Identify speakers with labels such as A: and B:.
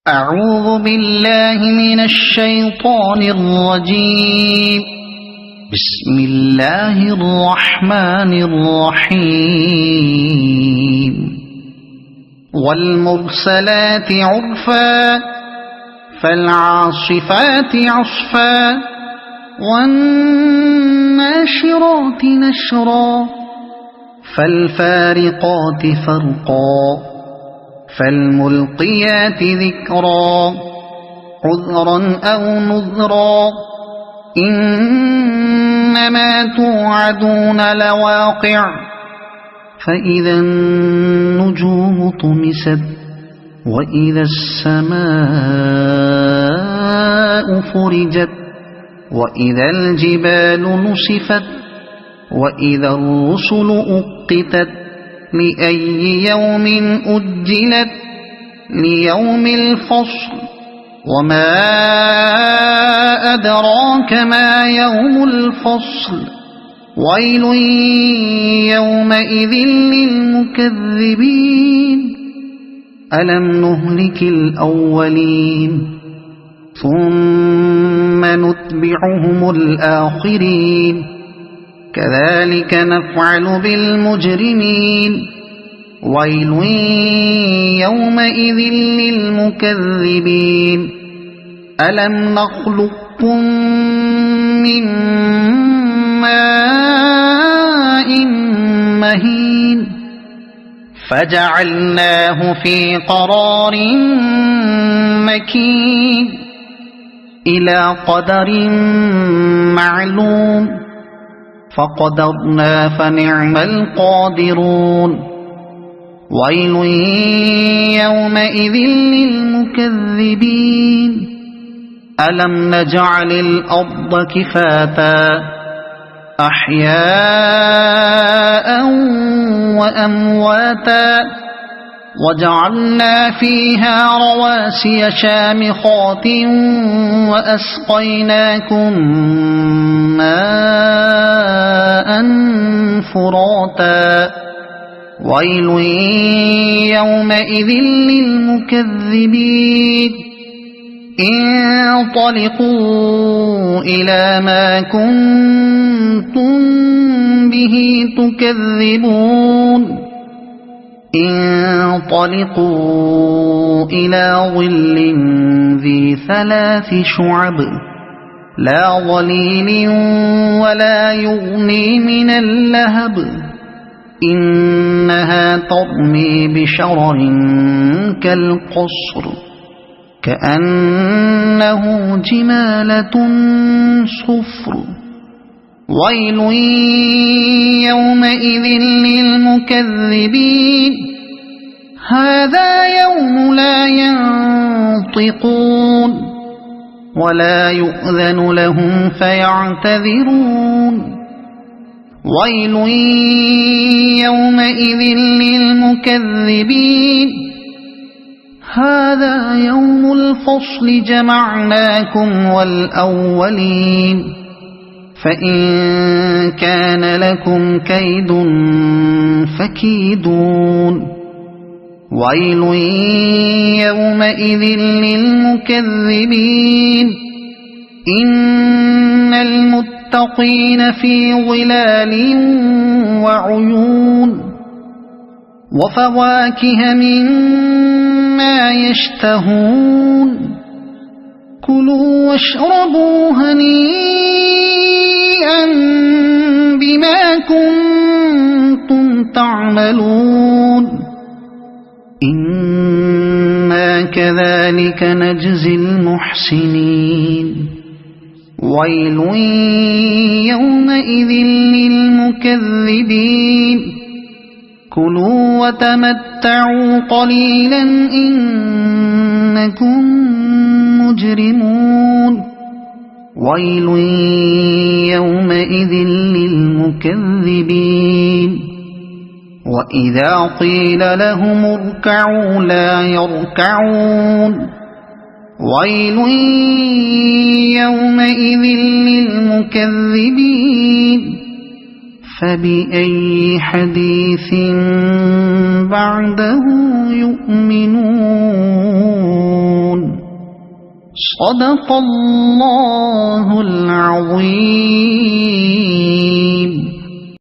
A: أعوذ بالله من الشيطان الرجيم. بسم الله الرحمن الرحيم. والمرسلات عرفا فالعاصفات عصفا والناشرات نشرا فالفارقات فرقا فالملقيات ذكرا عذرا أو نذرا إنما توعدون لواقع فإذا النجوم طمست وإذا السماء فرجت وإذا الجبال نسفت وإذا الرسل أقتت لأي يوم أجلت ليوم الفصل وما أدراك ما يوم الفصل ويل يومئذ للمكذبين ألم نهلك الأولين ثم نتبعهم الآخرين كذلك نفعل بالمجرمين ويل يومئذ للمكذبين ألم نخلقكم من ماء مهين فجعلناه في قرار مكين إلى قدر معلوم فقدرنا فنعم القادرون ويل يومئذ للمكذبين ألم نجعل الأرض كفاتا أحياء وأمواتا وجعلنا فيها رواسي شامخات وأسقيناكم ماء فراتا ويل يومئذ للمكذبين انطلقوا إلى ما كنتم به تكذبون انطلقوا إلى ظل ذي 3 شعب لا ظليل ولا يغني من اللهب إنها ترمي بشرر كالقصر كأنه جمالة صفر ويل يومئذ للمكذبين هذا يوم لا ينطقون ولا يؤذن لهم فيعتذرون ويل يومئذ للمكذبين هذا يوم الفصل جمعناكم والأولين فإن كان لكم كيد فكيدون ويل يومئذ للمكذبين إن المتقين في ظلال وعيون وفواكه مما يشتهون كلوا واشربوا هنيئا بما كنتم تعملون إنا كذلك نجزي المحسنين ويل يومئذ للمكذبين كلوا وتمتعوا قليلا إنكم مجرمون ويل يومئذ للمكذبين وإذا قيل لهم اركعوا لا يركعون ويل يومئذ للمكذبين فبأي حديث بعده يؤمنون صدق الله العظيم.